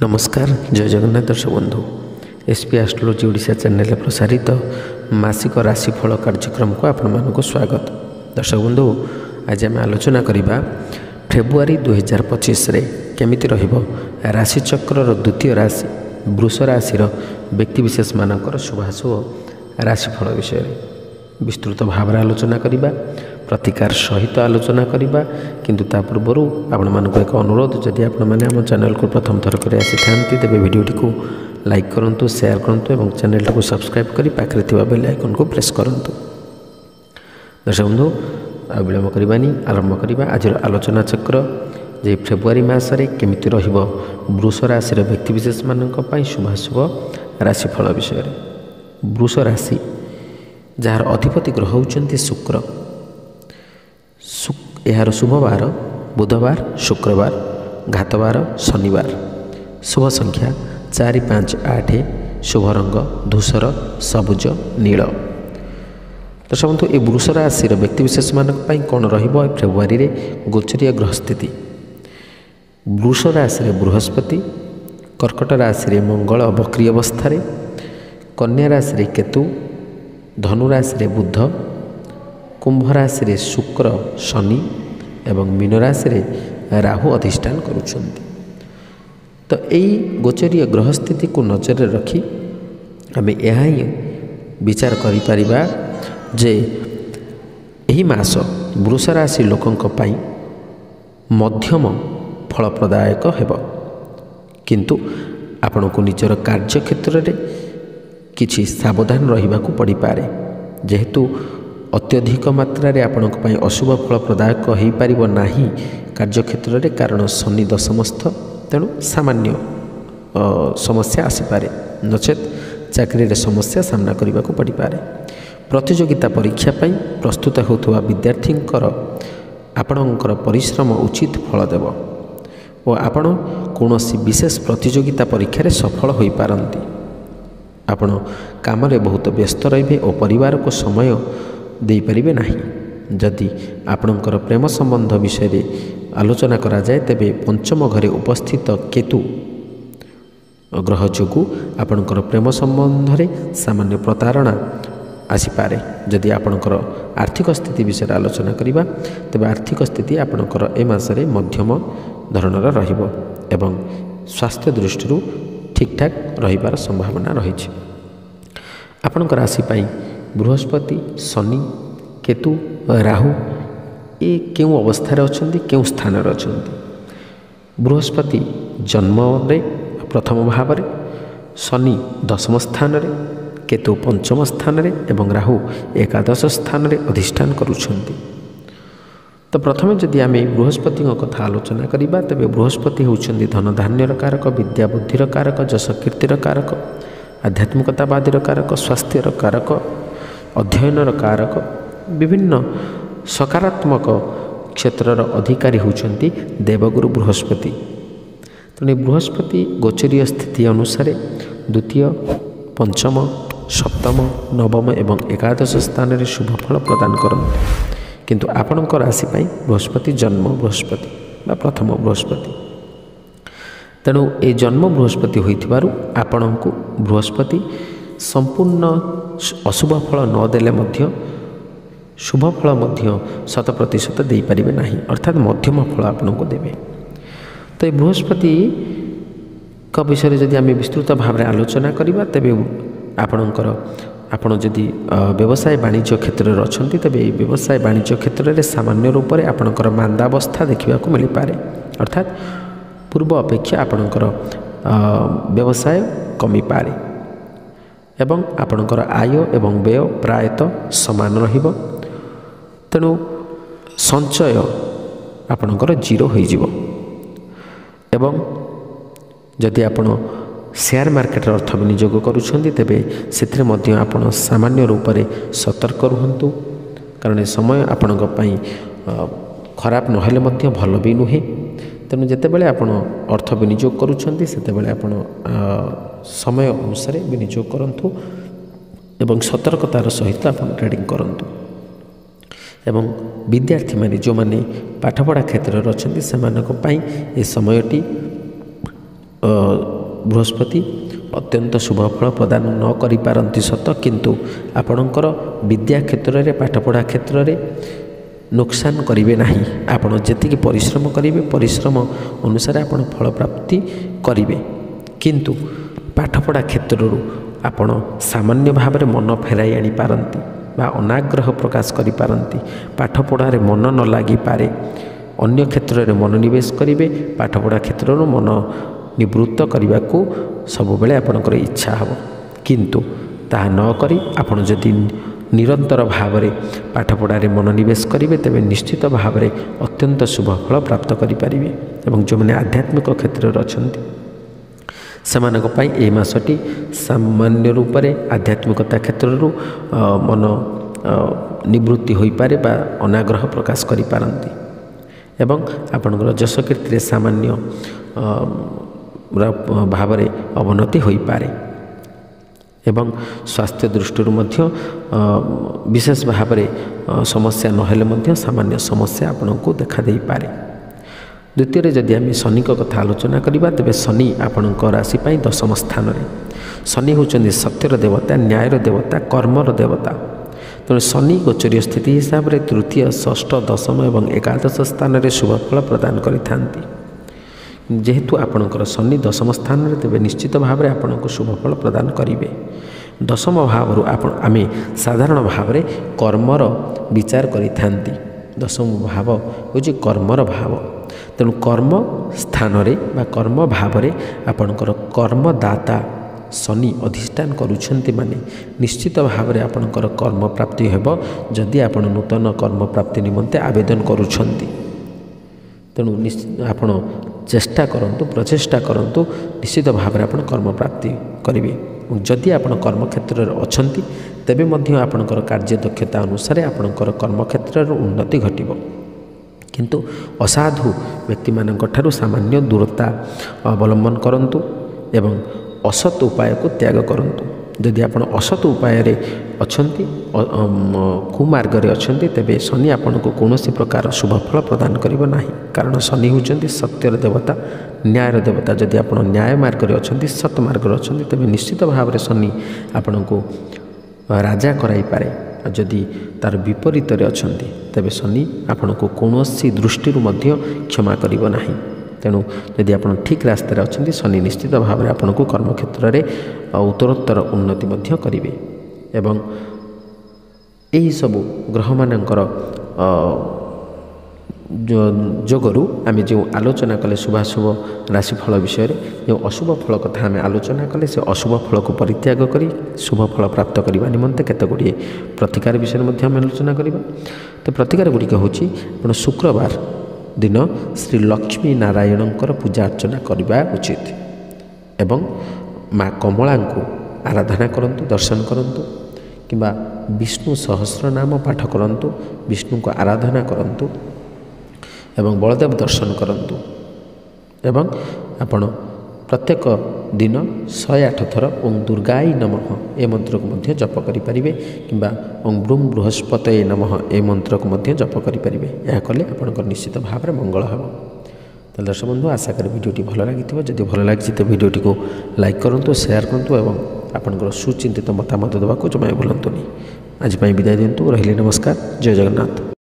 नमस्कार जय जगन्नाथ दर्शक बंधु एसपी एस्ट्रोलॉजी ओडिशा चैनल प्रसारित मासिक राशिफल कार्यक्रम को आपण मानक स्वागत। दर्शक बंधु आज आम आलोचना करवा फेब्रुआरी 2025 रे केमिति रहिबो राशिचक्र द्वितीय राशि वृष राशि व्यक्तिविशेष मानकर शुभाशुभ राशिफल विषय विस्तृत भाव आलोचना करवा प्रतिकार सहित आलोचना करवा किंतु ता पूर्व आपण मानक एक अनुरोध जदि आपण मैंने आम चैनल को प्रथम थर कर आसी था तेज भिडियोटी को लाइक करूँ शेयर करूँ और चैनल को सब्सक्राइब कर पाखे बेल आइकन को प्रेस करूँ। दर्शक बंधु आ विलम्ब करवानी आरंभ करवा आज आलोचना चक्र जे फेब्रुआरी मसरे केमिति रहिबो वृष राशि व्यक्तिविशेष मानक पई शुभाशुभ राशिफल विषय। वृष राशि जार अधिपति ग्रह होउचंती शुक्र यार शुभ बार बुधवार शुक्रवार घातवार शनिवार शुभ संख्या 4 5 8 शुभ रंग धूसर सबुज नील। दर्शक बंधु ए वृष राशि व्यक्तिविशेष मानक पई कौन रहिबो फेब्रुआरी रे गोचरीय ग्रह स्थिति। वृष राशि बृहस्पति कर्कट राशि मंगल वक्री अवस्था कन्या राशि केतु धनु राशि बुध कुंभ राशि शुक्र शनि एवं मीन राशि राहु अधिष्ठान करुछंती। तो यही गोचरीय ग्रह स्थिति को नजर रखी आम यह विचार करिपरिबा जे यही मास वृष राशि लोकंक पई मध्यम फलप्रदायक हेब किंतु आपण को निजर कार्य क्षेत्र में किछि सावधान रहिबा को पड़ी पारे जेहेतु अत्यधिक मात्रा रे आपणक पई अशुभ फल प्रदायक हो पारिबो नाही कार्यक्षेत्र में कारण शनि दशमस्थ तेणु सामान्य समस्या आसीपारे नचेत चाकरी रे समस्या सामना करने को पड़ पारे। प्रतियोगिता परीक्षा पई प्रस्तुत होउथुवा विद्यार्थींकर आपणकर परिश्रम उचित फल देव और आपण कौनसी विशेष प्रतियोगिता परीक्षा रे सफल हो पारंती। आपण काम रे बहुत व्यस्त रहिबे और परिवार को समय दे पारिबे नाही। जदि आपणकर प्रेम संबंध विषय रे आलोचना करा जाए तेबे पंचम घरे उपस्थित केतु ग्रह जोगु आपणकर प्रेम संबंध रे सामान्य प्रतारणा आसीपारे। जदि आपणकर आर्थिक स्थिति विषय आलोचना करिबा तेबे आर्थिक स्थिति आपणकर ए मासरे मध्यम धरणर रहिबो एवं स्वास्थ्य दृष्टि ठीक ठाक रहिबार संभावना रही। आपणकर राशि पई बृहस्पति शनि केतु राहु ये क्यों अवस्था अच्छा क्यों स्थान अच्छा। बृहस्पति जन्म रे प्रथम भाव रे शनि दशम स्थान रे केतु पंचम स्थान रे एवं राहु एकादश स्थान रे अधिष्ठान करुछंती। तो प्रथमे जदि आम बृहस्पति कथा आलोचना करिबा तेबे बृहस्पति होउछंती धन धान्यर कारक विद्या बुद्धिर कारक जश कीर्तिर कारक आध्यात्मिकतावादीर कारक स्वास्थ्यर कारक अध्ययनर कारक विभिन्न सकारात्मक क्षेत्रर अधिकारी होउछंती देवगुरु बृहस्पति। तेणु बृहस्पति गोचरीय स्थिति अनुसार द्वितीय पंचम सप्तम नवम एवं एकादश स्थान रे शुभ फल प्रदान करते किंतु आपणक राशि पई बृहस्पति जन्म बृहस्पति बा प्रथम बृहस्पति तेणु ए जन्म बृहस्पति होइथिबारु आपणको बृहस्पति संपूर्ण अशुभ फल नदेले मध्य शुभ फल मध्य 100% दे पारिबे नाही अर्थात मध्यम फल आपणको देबे। तो ये बृहस्पति का विषय जदि आम विस्तृत भाव में आलोचना करवा तेबे आपणकर आपण जदि व्यवसाय वाणिज्य क्षेत्र में अच्छा तेबे व्यवसाय वाणिज्य क्षेत्र में सामान्य रूप से आपणकर मांदावस्था देखा मिल पारे अर्थात पूर्व अपेक्षा आपणकर व्यवसाय कमी पारे एवं आपणकर आय एवं व्यय प्रायतः समान रहिबो। तेणु संचय आपणकर जीरो हो जिवो एवं जदि आपण शेयर मार्केट अर्थ विनियोग करुछंती तेबे सेथिरे मध्य आपण सामान्य रूप से सतर्क रुहंतु कारण समय आपणक पई खराब नहेले मध्य भल भी नुहे। तेणु जेतेबेले आपण अर्थ विनियोग करुछंती सेतेबेले आपण समय अनुसार विनियोग करंतु एवं सतर्कतार सहित आपण ट्रेडिंग करंतु एवं विद्यार्थी माने जो माने पाठपढ़ा क्षेत्र में अच्छा से ए समयटी बृहस्पति अत्यंत शुभ फल प्रदान न करिपारंती सत किंतु आपणकर विद्या क्षेत्र में पाठपढ़ा क्षेत्र में नुकसान करेंगे ना। आपण जी परिश्रम करेंगे परिश्रम अनुसार आपण फल प्राप्ति करेंगे किंतु पाठपढ़ा क्षेत्र आपण सामान्य भाव में मन फेराई आनी पारंती बा अनाग्रह प्रकाश करि पारंती। पाठपढ़ारे मन न लगी पारे अन्य क्षेत्र में मनोनिवेश करेंगे पाठपढ़ा क्षेत्र मन निवृत्त करने को सब बेले आपणकर इच्छा हो किंतु ताहा न करी आपण जदि निरंतर भाव में पाठपढ़ारे मनोनिवेश करेंगे तेरे निश्चित भाव में अत्यंत शुभ फल प्राप्त करेंगे। एवं जो मैंने आध्यात्मिक क्षेत्र में अच्छा से मासटी सामान्य रूप से आध्यात्मिकता क्षेत्र मन निवृत्ति हो पारे बा अनाग्रह प्रकाश करि पारंती एवं आपणकर जश कीर्ति सामान्य भाव में अवनति हो पारे एवं स्वास्थ्य दृष्टि विशेष भाव में समस्या नहेले सामान्य समस्या आपन को देखा दे पारे। द्वितीय जदि आम शनि कथा आलोचना करवा तेरे शनि आपण राशि दशम स्थान में शनि होचंदी सत्यर देवता न्यायर देवता कर्मर देवता तेणु शनि गोचरीय स्थिति हिसाब से तृतीय षष्ठ दशम एवं एकादश स्थान में शुभ फल प्रदान करिथांती। जेहेतु आपणकर शनि दशम स्थान में तेरे निश्चित भाव में आपन को शुभ फल प्रदान करेंगे। दशम भाव आम साधारण भाव में कर्मर विचार करिथांती। दशम भाव हूँ कर्मर भाव तेणु कर्म स्थान में कर्म भाव में आपणकर कर्मदाता शनि अधिष्ठान करुछंती माने निश्चित भाव में आपणकर कर्म प्राप्ति हेबो जदि आपण नूतन कर्म प्राप्ति निमंते आवेदन करुछंती। तेणु आपण चेष्टा करंतु प्रचेष्टा करंतु निश्चित भाव में आपण कर्म प्राप्ति करेंगे। जदि आपण कर्म क्षेत्र में अछंती तेबे मध्य आपणकर कार्य दक्षता अनुसार आपणकर कर्म क्षेत्र में उन्नति घटिबो किंतु असाधु व्यक्ति मानक ठारू सामान्य दूरता अवलंबन करंतु एवं असत उपाय को त्याग करंतु। यदि आपण असत उपाय अछंती कुमार्ग रे अछंती तेबे शनि आपण को कौनसी प्रकार शुभ फल प्रदान करिबो नाही कारण शनि होचंती सत्यर देवता न्यायर देवता। जदि आपण न्याय मार्ग रे अछंती सत मार्ग रे अछंती तेबे निश्चित भाव में शनि आपण को राजा कराई पारे। जदि तार विपरीत अछंती तेबे शनि आपण को कौनसी दृष्टि क्षमा करिबो नाही। तेणु यदि आप ठीक रास्तार अच्छा शनि निश्चित भाव में आपन को कर्म क्षेत्र में उत्तरोत्तर उन्नति करेंगे। एवं यही सबू ग्रह मानकर जोगरु आम जो आलोचना कले शुभाशुभ राशिफल विषय जो अशुभ फल कथा आम आलोचना कले से अशुभ फल को परित्याग करी शुभ फल प्राप्त करने निमंते केत गुड़िए प्रतिकार विषय में आलोचना करवा। तो प्रतिकार गुड़िक हूँ शुक्रवार दिन श्री लक्ष्मी नारायणकर पूजा अर्चना करने उचित एवं माँ कमला को आराधना करंतु दर्शन करंतु किंबा विष्णु सहस्र नाम पाठ करंतु विष्णु को आराधना करंतु एवं बलदेव दर्शन करंतु एवं आपण प्रत्येक दिन 108 थर ओं दुर्गाई नमः ए मंत्र को मध्य जप करें किंबा ओं ब्रूम बृहस्पतये नमः ए मंत्र को मध्य जप करें। यह कले आपंकर निश्चित भाव में मंगल हम। तो दर्शक बंधु आशा करी वीडियोटी भल लगी जदि भल लगी तो वीडियोटी को लाइक करूँ शेयर करूँ एवं आपंकर सुचिंतित मतामत देवाक जमा भूलुनी। आज विदाय दिंतु रही नमस्कार जय जगन्नाथ।